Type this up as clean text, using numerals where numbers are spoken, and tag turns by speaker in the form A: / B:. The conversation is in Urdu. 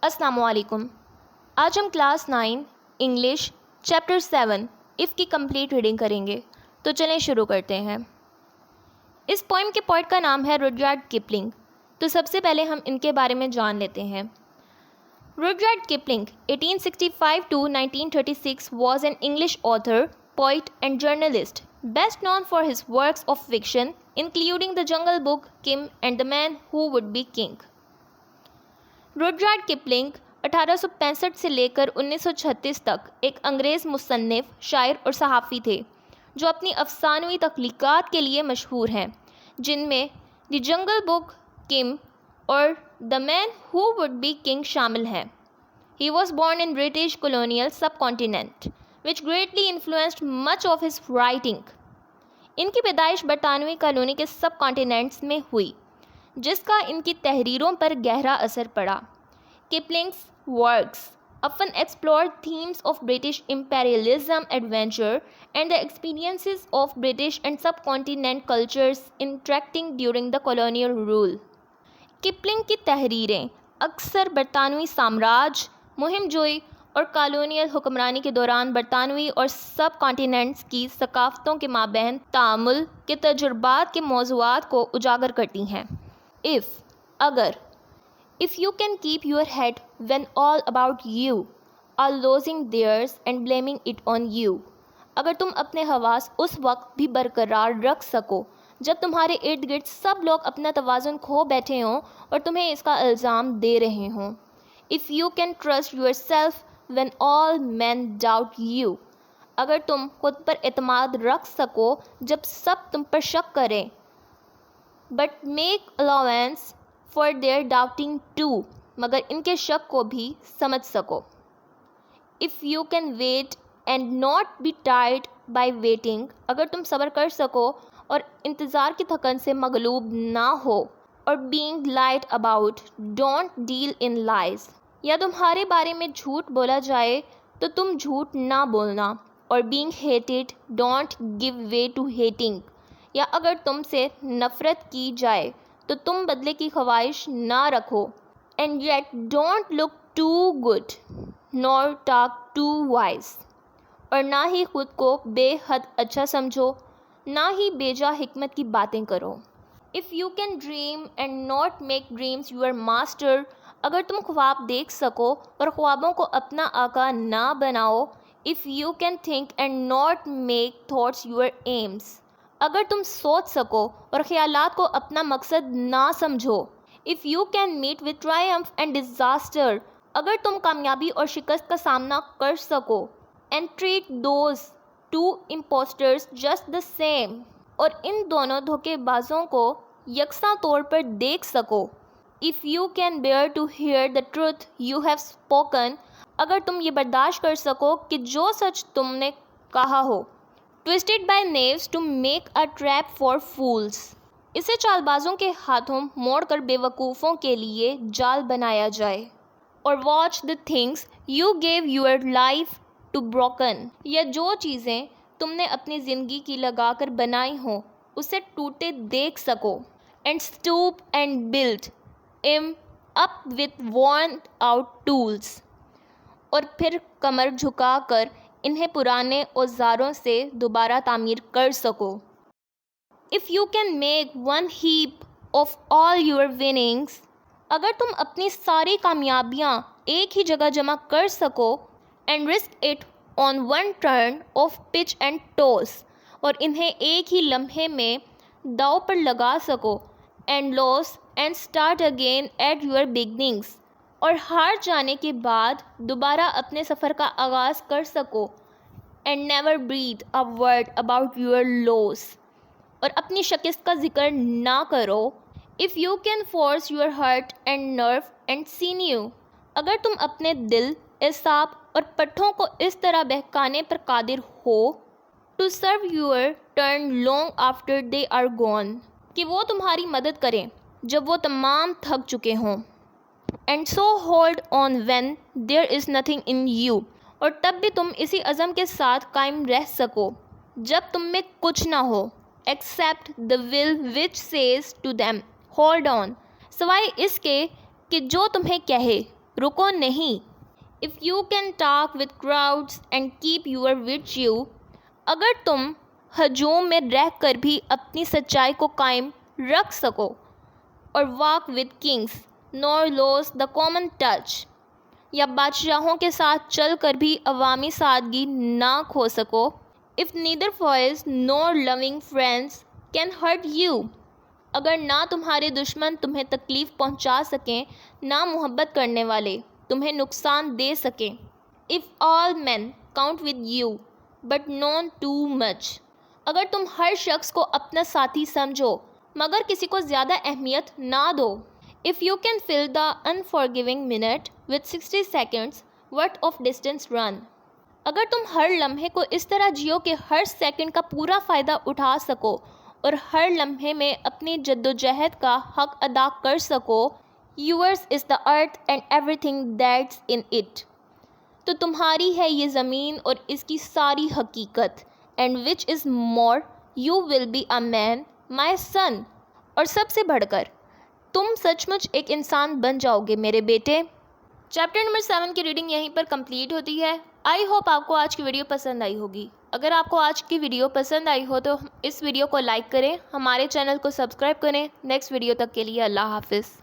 A: السلام علیکم. آج ہم کلاس 9 انگلش چیپٹر 7 اف کی کمپلیٹ ریڈنگ کریں گے. تو چلیں شروع کرتے ہیں. اس پوئم کے پوئٹ کا نام ہے روڈیارڈ کپلنگ. تو سب سے پہلے ہم ان کے بارے میں جان لیتے ہیں. روڈیارڈ Kipling 1865 to 1936 was an English author, poet and journalist, best known for his works of fiction including The Jungle Book, Kim and The Man Who Would Be King. Rudyard Kipling 1865 سے لے کر 1936 تک ایک انگریز مصنف، شاعر اور صحافی تھے جو اپنی افسانوی تخلیقات کے لیے مشہور ہیں، جن میں دی جنگل بک، کم اور the man who would be king شامل ہیں. He was born in British colonial subcontinent which greatly influenced much of his writing. ان کی پیدائش برطانوی کالونی کے سب کانٹیننٹس میں ہوئی، جس کا ان کی تحریروں پر گہرا اثر پڑا. Kipling's works often explore themes of British imperialism, adventure, and the experiences of British and subcontinent cultures interacting during the colonial rule. Coupling کی تحریریں اکثر برطانوی سامراج، مہم جوئی اور کالونیل حکمرانی کے دوران برطانوی اور سب کانٹیننٹس کی ثقافتوں کے مابین تعامل کے تجربات کے موضوعات کو اجاگر کرتی ہیں. اگر If you can keep your head when all about you are losing theirs and blaming it on you. اگر تم اپنے حواس اس وقت بھی برقرار رکھ سکو جب تمہارے ارد گرد سب لوگ اپنا توازن کھو بیٹھے ہوں اور تمہیں اس کا الزام دے رہے ہوں. If you can trust yourself when all men doubt you. اگر تم خود پر اعتماد رکھ سکو جب سب تم پر شک کریں. But make allowance for their doubting too. مگر ان کے شک کو بھی سمجھ سکو. If you can wait and not be tired by waiting. اگر تم صبر کر سکو اور انتظار کی تھکن سے مغلوب نہ ہو. اور being lied about, don't deal in lies. یا تمہارے بارے میں جھوٹ بولا جائے تو تم جھوٹ نہ بولنا. اور being hated, don't give way to hating. یا اگر تم سے نفرت کی جائے تو تم بدلے کی خواہش نہ رکھو. And yet don't look too good nor talk too wise. اور نہ ہی خود کو بے حد اچھا سمجھو، نہ ہی بے جا حکمت کی باتیں کرو. If you can dream and not make dreams your master. اگر تم خواب دیکھ سکو اور خوابوں کو اپنا آقا نہ بناؤ. If you can think and not make thoughts your aims. اگر تم سوچ سکو اور خیالات کو اپنا مقصد نہ سمجھو. If you can meet with triumph and disaster. اگر تم کامیابی اور شکست کا سامنا کر سکو. And treat those two imposters just the same. اور ان دونوں دھوکے بازوں کو یکساں طور پر دیکھ سکو. If you can bear to hear the truth you have spoken. اگر تم یہ برداشت کر سکو کہ جو سچ تم نے کہا ہو. Twisted by knaves to make a trap for fools. اسے چال بازوں کے ہاتھوں موڑ کر بے وقوفوں کے لیے جال بنایا جائے. اور watch the things you gave your life to broken. یا جو چیزیں تم نے اپنی زندگی کی لگا کر بنائی ہوں اسے ٹوٹے دیکھ سکو. And stoop and build him up with worn out tools. اور پھر کمر جھکا کر انہیں پرانے اوزاروں سے دوبارہ تعمیر کر سکو. If you can make one heap of all your winnings. اگر تم اپنی ساری کامیابیاں ایک ہی جگہ جمع کر سکو. And risk it on one turn of pitch and toss. اور انہیں ایک ہی لمحے میں داؤ پر لگا سکو. And lose and start again at your beginnings. اور ہار جانے کے بعد دوبارہ اپنے سفر کا آغاز کر سکو. And never breathe a word about your loss. اور اپنی شکست کا ذکر نہ کرو. If you can force your heart and nerve and sinew. اگر تم اپنے دل، اعصاب اور پٹھوں کو اس طرح بہکانے پر قادر ہو. To serve your turn long after they are gone. کہ وہ تمہاری مدد کریں جب وہ تمام تھک چکے ہوں. And so hold on when there is nothing in you. اور تب بھی تم اسی عزم کے ساتھ قائم رہ سکو جب تم میں کچھ نہ ہو. Except the will which says to them hold on. سوائے اس کے کہ جو تمہیں کہے رکو نہیں. If you can talk with crowds and keep your virtue, اگر تم ہجوم میں رہ کر بھی اپنی سچائی کو قائم رکھ سکو اور walk with kings nor lose the common touch, یا بادشاہوں کے ساتھ چل کر بھی عوامی سادگی نہ کھو سکو. If neither foes nor loving friends can hurt you, اگر نہ تمہارے دشمن تمہیں تکلیف پہنچا سکیں نہ محبت کرنے والے تمہیں نقصان دے سکیں. If all men count with you but none too much, اگر تم ہر شخص کو اپنا ساتھی سمجھو مگر کسی کو زیادہ اہمیت نہ دو. If you can fill the unforgiving minute with 60 seconds, what of distance run, اگر تم ہر لمحے کو اس طرح جیو کہ ہر سیکنڈ کا پورا فائدہ اٹھا سکو اور ہر لمحے میں اپنی جدوجہد کا حق ادا کر سکو. Yours is the earth and everything that's in it, تو تمہاری ہے یہ زمین اور اس کی ساری حقیقت. And which is more, you will be a man, my son, اور سب سے بڑھ کر تم سچ مچ ایک انسان بن جاؤ گے میرے بیٹے. چیپٹر نمبر 7 کی ریڈنگ یہیں پر کمپلیٹ ہوتی ہے. آئی ہوپ آپ کو آج کی ویڈیو پسند آئی ہوگی. اگر آپ کو آج کی ویڈیو پسند آئی ہو تو اس ویڈیو کو لائک کریں, ہمارے چینل کو سبسکرائب کریں. نیکسٹ ویڈیو تک کے لیے اللہ حافظ.